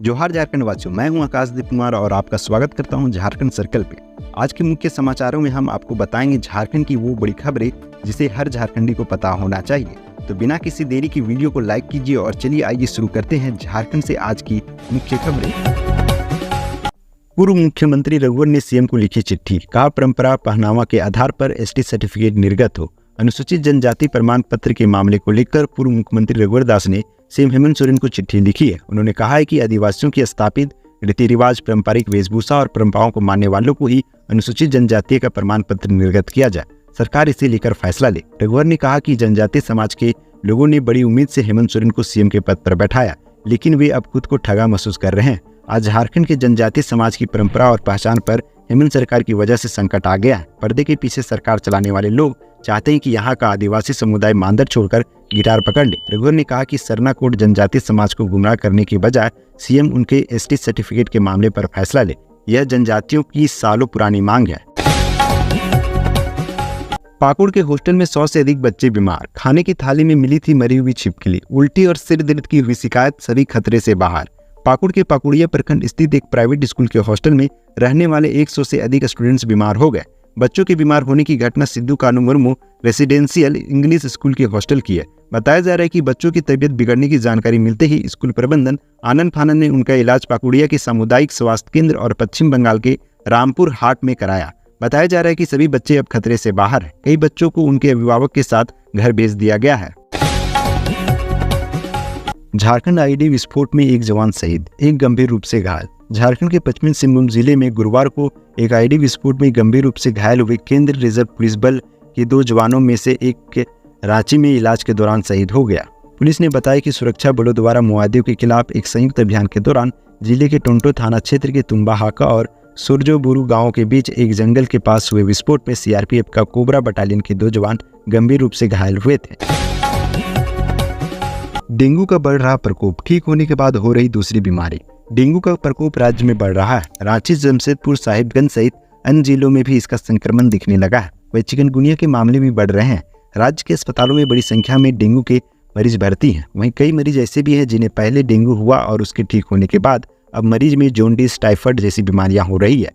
जोहार झारखंड वासियों, मैं हूं आकाशदीप कुमार और आपका स्वागत करता हूं झारखंड सर्कल पे। आज के मुख्य समाचारों में हम आपको बताएंगे झारखंड की वो बड़ी खबरें जिसे हर झारखंडी को पता होना चाहिए। तो बिना किसी देरी की वीडियो को लाइक कीजिए और चलिए आइए शुरू करते हैं झारखंड से आज की मुख्य खबरें। पूर्व मुख्यमंत्री रघुवर ने सीएम को लिखी चिट्ठी, कहा परंपरा पहनावा के आधार पर एसटी सर्टिफिकेट निर्गत हो। अनुसूचित जनजाति प्रमाण पत्र के मामले को लेकर पूर्व मुख्यमंत्री रघुवर दास ने सीएम हेमंत सोरेन को चिट्ठी लिखी है। उन्होंने कहा है कि आदिवासियों की स्थापित रीति रिवाज, पारंपरिक वेशभूषा और परंपराओं को मानने वालों को ही अनुसूचित जनजाति का प्रमाण पत्र निर्गत किया जाए। सरकार इसे लेकर फैसला ले। रघुवर ने कहा कि जनजातीय समाज के लोगों ने बड़ी उम्मीद से हेमंत सोरेन को सीएम के पद पर बैठाया, लेकिन वे अब खुद को ठगा महसूस कर रहे हैं। आज झारखंड के जनजातीय समाज की परंपरा और पहचान पर हेमंत सरकार की वजह से संकट आ गया है। पर्दे के पीछे सरकार चलाने वाले लोग चाहते हैं कि यहाँ का आदिवासी समुदाय मानदर छोड़कर गिटार पकड़ ले। रघुवर ने कहा कि सरना कोड जनजातीय समाज को गुमराह करने के बजाय सीएम उनके एसटी सर्टिफिकेट के मामले पर फैसला ले। यह जनजातियों की सालों पुरानी मांग है। पाकुड़ के हॉस्टल में 100 से अधिक बच्चे बीमार, खाने की थाली में मिली थी मरी हुई छिपकली, उल्टी और सिर दर्द की हुई शिकायत, सभी खतरे से बाहर। पाकुड़ के पाकुड़िया प्रखंड स्थित एक प्राइवेट स्कूल के हॉस्टल में रहने वाले 100 से अधिक स्टूडेंट्स बीमार हो गए। बच्चों के बीमार होने की घटना सिद्धू कानू मुर्मू रेसिडेंशियल इंग्लिश स्कूल के हॉस्टल की है। बताया जा रहा है कि बच्चों की तबीयत बिगड़ने की जानकारी मिलते ही स्कूल प्रबंधन आनंद फानंद ने उनका इलाज पाकुड़िया के सामुदायिक स्वास्थ्य केंद्र और पश्चिम बंगाल के रामपुर हाट में कराया। बताया जा रहा है कि सभी बच्चे अब खतरे से बाहर हैं। कई बच्चों को उनके अभिभावक के साथ घर भेज दिया गया है। झारखंड आईडी विस्फोट में एक जवान शहीद, एक गंभीर रूप से घायल। झारखंड के पश्चिमी सिंहभूम जिले में गुरुवार को एक आईडी विस्फोट में गंभीर रूप से घायल हुए केंद्रीय रिजर्व पुलिस बल के 2 जवानों में से एक रांची में इलाज के दौरान शहीद हो गया। पुलिस ने बताया कि सुरक्षा बलों द्वारा माओवादियों के खिलाफ एक संयुक्त अभियान के दौरान जिले के टोंटो थाना क्षेत्र के तुम्बा हाका और सुरजोबुरु गांव के बीच एक जंगल के पास हुए विस्फोट में सीआरपीएफ का कोबरा बटालियन के 2 जवान गंभीर रूप से घायल हुए थे। डेंगू का बढ़ रहा प्रकोप, ठीक होने के बाद हो रही दूसरी बीमारी। डेंगू का प्रकोप राज्य में बढ़ रहा है। रांची, जमशेदपुर, साहिबगंज सहित अन्य जिलों में भी इसका संक्रमण दिखने लगा है। वही चिकनगुनिया के मामले भी बढ़ रहे हैं। राज्य के अस्पतालों में बड़ी संख्या में डेंगू के मरीज भर्ती हैं। वहीं कई मरीज ऐसे भी हैं जिन्हें पहले डेंगू हुआ और उसके ठीक होने के बाद अब मरीज में जॉन्डिस, टाइफाइड जैसी बीमारियां हो रही है।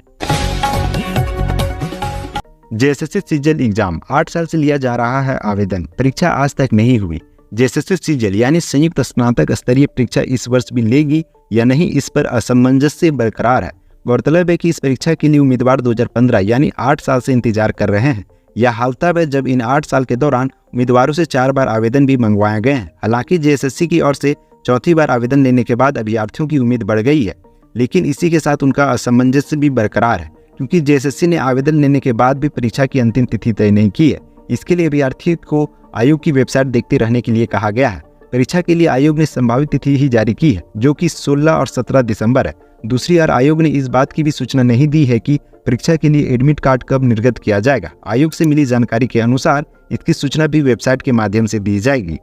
जेएसएससी सीजल एग्जाम, 8 साल से लिया जा रहा है आवेदन, परीक्षा आज तक नहीं हुई। जेएसएससी सीजल यानी संयुक्त स्नातक स्तरीय परीक्षा इस वर्ष भी लेगी या नहीं, इस पर असमंजस्य बरकरार है। गौरतलब है कि इस परीक्षा के लिए उम्मीदवार 2015 यानी 8 साल से इंतजार कर रहे हैं। यह हाल तब है जब इन 8 साल के दौरान उम्मीदवारों से 4 बार आवेदन भी मंगवाए गए हैं। हालांकि जेएसएससी की ओर से चौथी बार आवेदन लेने के बाद अभ्यर्थियों की उम्मीद बढ़ गई है, लेकिन इसी के साथ उनका असमंजस्य भी बरकरार है, क्योंकि जेएसएससी ने आवेदन लेने के बाद भी परीक्षा की अंतिम तिथि तय नहीं की है। इसके लिए अभ्यर्थी को आयोग की वेबसाइट देखते रहने के लिए कहा गया है। परीक्षा के लिए आयोग ने संभावित तिथि ही जारी की है, जो कि 16 और 17 दिसंबर है। दूसरी ओर आयोग ने इस बात की भी सूचना नहीं दी है कि परीक्षा के लिए एडमिट कार्ड कब निर्गत किया जाएगा। आयोग से मिली जानकारी के अनुसार इसकी सूचना भी वेबसाइट के माध्यम से दी जाएगी।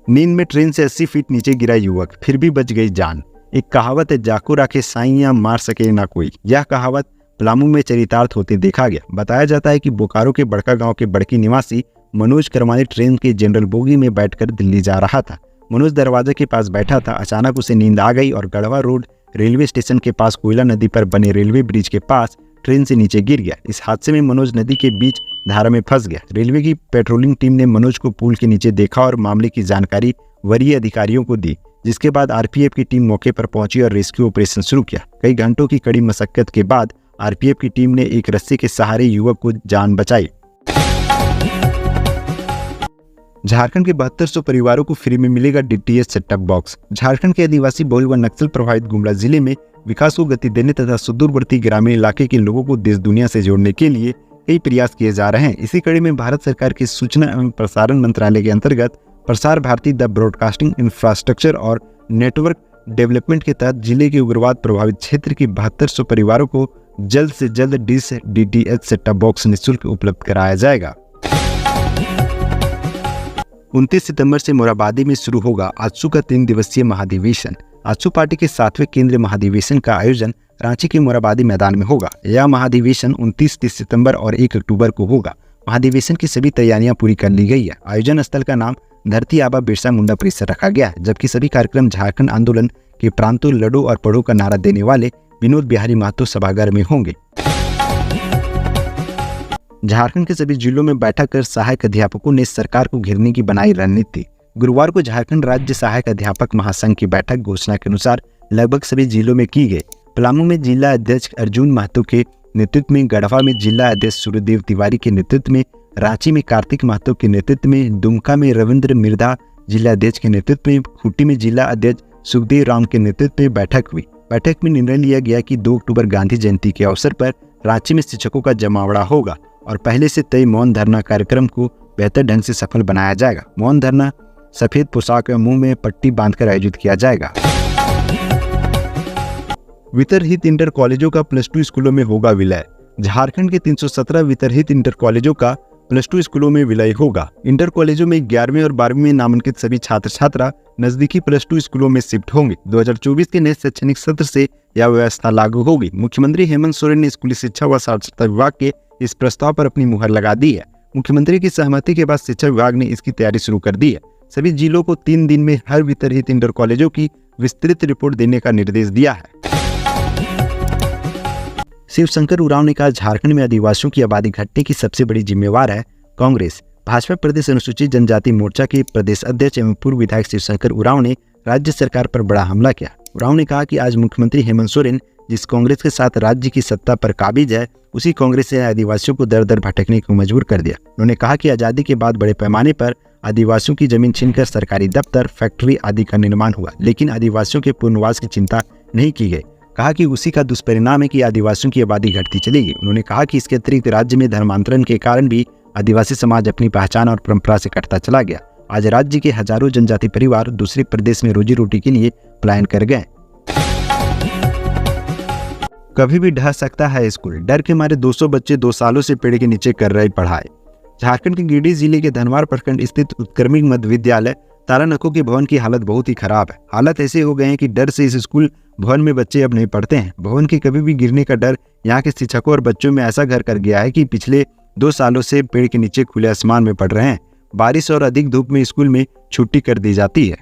नींद में ट्रेन से 80 फीट नीचे गिरा युवक, फिर भी बच गई जान। एक कहावत है, जाको राखे साइयां मार सके ना कोई। यह कहावत पलामू में चरितार्थ होते देखा गया। बताया जाता है कि बोकारो के बड़का गांव के बड़की निवासी मनोज करमानी ट्रेन के जनरल बोगी में बैठकर दिल्ली जा रहा था। मनोज दरवाजे के पास बैठा था। अचानक उसे नींद आ गई और गढ़वा रोड रेलवे स्टेशन के पास कोयला नदी पर बने रेलवे ब्रिज के पास ट्रेन से नीचे गिर गया। इस हादसे में मनोज नदी के बीच धारा में फंस गया। रेलवे की पेट्रोलिंग टीम ने मनोज को पुल के नीचे देखा और मामले की जानकारी वरीय अधिकारियों को दी, जिसके बाद आरपीएफ की टीम मौके पर पहुंची और रेस्क्यू ऑपरेशन शुरू किया। कई घंटों की कड़ी मशक्कत के बाद आरपीएफ की टीम ने एक रस्सी के सहारे युवक को जान बचाई। झारखंड के 7200 परिवारों को फ्री में मिलेगा डीटीएच सेटअप बॉक्स। झारखंड के आदिवासी बहुल व नक्सल प्रभावित गुमला जिले में विकास को गति देने तथा सुदूरवर्ती ग्रामीण इलाके के लोगों को देश दुनिया से जोड़ने के लिए कई प्रयास किए जा रहे हैं। इसी कड़ी में भारत सरकार के सूचना एवं प्रसारण मंत्रालय के अंतर्गत Prasar Bharati the broadcasting infrastructure और नेटवर्क डेवलपमेंट के तहत जिले के उग्रवाद प्रभावित क्षेत्र के 7200 परिवारों को जल्द से जल्द डिश डीटीएच सेटअप बॉक्स निःशुल्क उपलब्ध कराया जाएगा। 29 सितंबर से मोरहाबादी में शुरू होगा आजसू का 3 दिवसीय महाधिवेशन। आजसू पार्टी के 7वें केंद्रीय महाधिवेशन का आयोजन रांची के मोरहाबादी मैदान में होगा। यह महाधिवेशन 29 सितंबर और 1 अक्टूबर को होगा। महाधिवेशन की सभी तैयारियां पूरी कर ली गई है। आयोजन स्थल का नाम धरती आबा बिरसा मुंडा परिसर रखा गया है, जबकि सभी कार्यक्रम झारखंड आंदोलन के प्रांतों लड़ो और पढ़ो का नारा देने वाले विनोद बिहारी महतो सभागार में होंगे। झारखंड के सभी जिलों में बैठक कर सहायक अध्यापकों ने सरकार को घेरने की बनाई रणनीति। गुरुवार को झारखंड राज्य सहायक अध्यापक महासंघ की बैठक घोषणा के अनुसार लगभग सभी जिलों में की गई। पलामू में जिला अध्यक्ष अर्जुन महतो के नेतृत्व में, गढ़वा में जिला अध्यक्ष सूर्यदेव तिवारी के नेतृत्व में, रांची में कार्तिक महतो के नेतृत्व में, दुमका में रविंद्र मिर्धा जिला अध्यक्ष के नेतृत्व में, खूंटी में जिला अध्यक्ष सुखदेव राम के नेतृत्व में बैठक हुई। बैठक में निर्णय लिया गया कि 2 अक्टूबर गांधी जयंती के अवसर पर रांची में शिक्षकों का जमावड़ा होगा और पहले से तय मौन धरना कार्यक्रम को बेहतर ढंग से सफल बनाया जाएगा। मौन धरना सफेद पोशाक और मुंह में पट्टी बांधकर आयोजित किया जाएगा। वितरहित इंटर कॉलेजों का +2 स्कूलों में होगा विलय। झारखंड के 317 वितरहित इंटर कॉलेजों का +2 स्कूलों में विलय होगा। इंटर कॉलेजों में 11वीं और 12वीं में नामांकित सभी छात्र छात्रा नजदीकी +2 स्कूलों में शिफ्ट होंगे। 2024 के नए शैक्षणिक सत्र से यह व्यवस्था लागू होगी। मुख्यमंत्री हेमंत सोरेन ने स्कूली शिक्षा व साक्षरता विभाग के इस प्रस्ताव पर अपनी मुहर लगा दी है। मुख्यमंत्री की सहमति के बाद शिक्षा विभाग ने इसकी तैयारी शुरू कर दी है। सभी जिलों को 3 दिन में हर वितरहित इंटर कॉलेजों की विस्तृत रिपोर्ट देने का निर्देश दिया है। शिवशंकर उरांव ने कहा, झारखंड में आदिवासियों की आबादी घटने की सबसे बड़ी जिम्मेवार है कांग्रेस। भाजपा प्रदेश अनुसूचित जनजाति मोर्चा के प्रदेश अध्यक्ष एवं पूर्व विधायक शिवशंकर उरांव ने राज्य सरकार पर बड़ा हमला किया। उरांव ने कहा कि आज मुख्यमंत्री हेमंत सोरेन जिस कांग्रेस के साथ राज्य की सत्ता पर काबिज है, उसी कांग्रेस ने आदिवासियों को दर दर भटकने को मजबूर कर दिया। उन्होंने कहा कि आजादी के बाद बड़े पैमाने पर आदिवासियों की जमीन छीनकर सरकारी दफ्तर, फैक्ट्री आदि का निर्माण हुआ, लेकिन आदिवासियों के पुनर्वास की चिंता नहीं की गई। कहा कि उसी का दुष्परिणाम है कि आदिवासियों की आबादी घटती चलेगी। उन्होंने कहा कि इसके अतिरिक्त राज्य में धर्मांतरण के कारण भी आदिवासी समाज अपनी पहचान और परंपरा से कटता चला गया। आज राज्य के हजारों जनजाति परिवार दूसरे प्रदेश में रोजी रोटी के लिए पलायन कर गए। कभी भी ढह सकता है स्कूल, डर के मारे 200 बच्चे 2 सालों से पेड़ के नीचे कर रहे पढ़ाई। झारखंड के गिरिडीह जिले के धनवार प्रखंड स्थित उत्क्रमिक मध्य विद्यालय तारानखो के भवन की हालत बहुत ही खराब है। हालत ऐसे हो गए हैं कि डर से इस स्कूल भवन में बच्चे अब नहीं पढ़ते हैं। भवन के कभी भी गिरने का डर यहाँ के शिक्षकों और बच्चों में ऐसा घर कर गया है कि पिछले 2 सालों से पेड़ के नीचे खुले आसमान में पढ़ रहे हैं। बारिश और अधिक धूप में स्कूल में छुट्टी कर दी जाती है।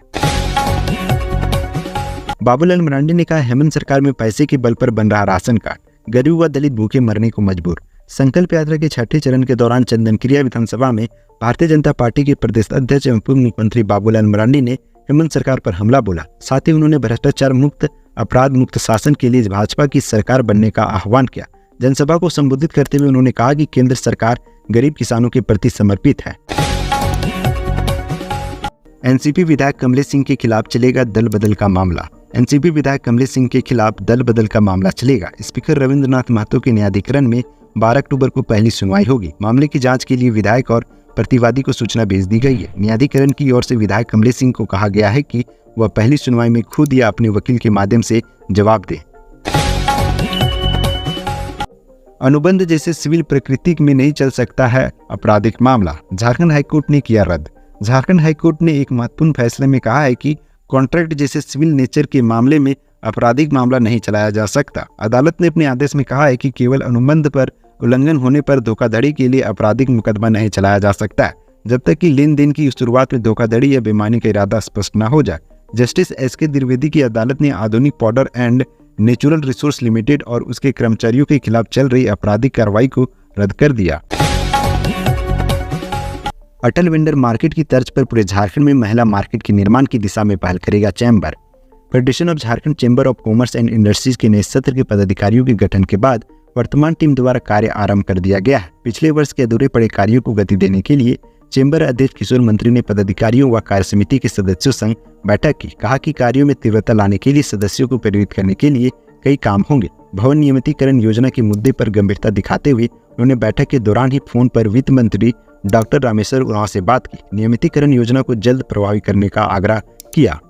बाबूलाल मरांडी ने कहा, हेमंत सरकार में पैसे के बल पर बन रहा राशन कार्ड, गरीब व दलित भूखे मरने को मजबूर। संकल्प यात्रा के 6ठे चरण के दौरान चंदनक्रिया विधानसभा में भारतीय जनता पार्टी के प्रदेश अध्यक्ष एवं पूर्व मुख्यमंत्री बाबूलाल मरांडी ने हेमंत सरकार पर हमला बोला। साथ ही उन्होंने भ्रष्टाचार मुक्त, अपराध मुक्त शासन के लिए भाजपा की सरकार बनने का आह्वान किया। जनसभा को संबोधित करते हुए उन्होंने कहा कि केंद्र सरकार गरीब किसानों के प्रति समर्पित है। एनसीपी विधायक कमलेश सिंह के खिलाफ चलेगा दल बदल का मामला। एनसीपी विधायक कमलेश सिंह के खिलाफ दल बदल का मामला चलेगा। स्पीकर रविंद्रनाथ महतो के न्यायाधिकरण में 12 अक्टूबर को पहली सुनवाई होगी। मामले की जांच के लिए विधायक और प्रतिवादी को सूचना भेज दी गई है। न्यायाधिकरण की ओर से विधायक कमलेश सिंह को कहा गया है कि वह पहली सुनवाई में खुद या अपने वकील के माध्यम से जवाब दे। अनुबंध जैसे सिविल प्रकृति में नहीं चल सकता है आपराधिक मामला, झारखंड हाईकोर्ट ने किया रद्द। झारखंड हाईकोर्ट ने एक महत्वपूर्ण फैसले में कहा है कि कॉन्ट्रैक्ट जैसे सिविल नेचर के मामले में आपराधिक मामला नहीं चलाया जा सकता। अदालत ने अपने आदेश में कहा है कि केवल अनुबंध पर उल्लंघन होने पर धोखाधड़ी के लिए आपराधिक मुकदमा नहीं चलाया जा सकता है, जब तक कि लेन देन की शुरुआत में धोखाधड़ी या बेईमानी का इरादा स्पष्ट न हो जाए। जस्टिस एसके द्विवेदी की अदालत ने आधुनिक powder and natural resource limited और उसके कर्मचारियों के खिलाफ चल रही आपराधिक कार्रवाई को रद्द कर दिया। अटल वेंडर मार्केट की तर्ज पर पूरे झारखंड में महिला मार्केट के निर्माण की दिशा में पहल करेगा chamber. Federation of Jharkhand chamber of commerce and industries के नए सत्र के पदाधिकारियों के गठन के बाद वर्तमान टीम द्वारा कार्य आरंभ कर दिया गया है। पिछले वर्ष के अधूरे पड़े कार्यों को गति देने के लिए चैम्बर अध्यक्ष किशोर मंत्री ने पदाधिकारियों व कार्य समिति के सदस्यों संग बैठक की। कहा कि कार्यों में तीव्रता लाने के लिए सदस्यों को प्रेरित करने के लिए कई काम होंगे। भवन नियमितीकरण योजना के मुद्दे पर गंभीरता दिखाते हुए उन्होंने बैठक के दौरान ही फोन पर वित्त मंत्री डॉक्टर रामेश्वर उरांव से बात की। नियमितीकरण योजना को जल्द प्रभावी करने का आग्रह किया।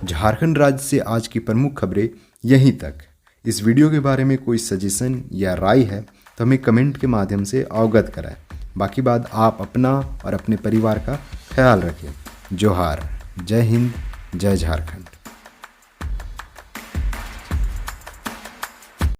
झारखंड राज्य से आज की प्रमुख खबरें यहीं तक। इस वीडियो के बारे में कोई सजेशन या राय है तो हमें कमेंट के माध्यम से अवगत कराएं। बाकी बात आप अपना और अपने परिवार का ख्याल रखें। जोहार, जय हिंद, जय झारखंड।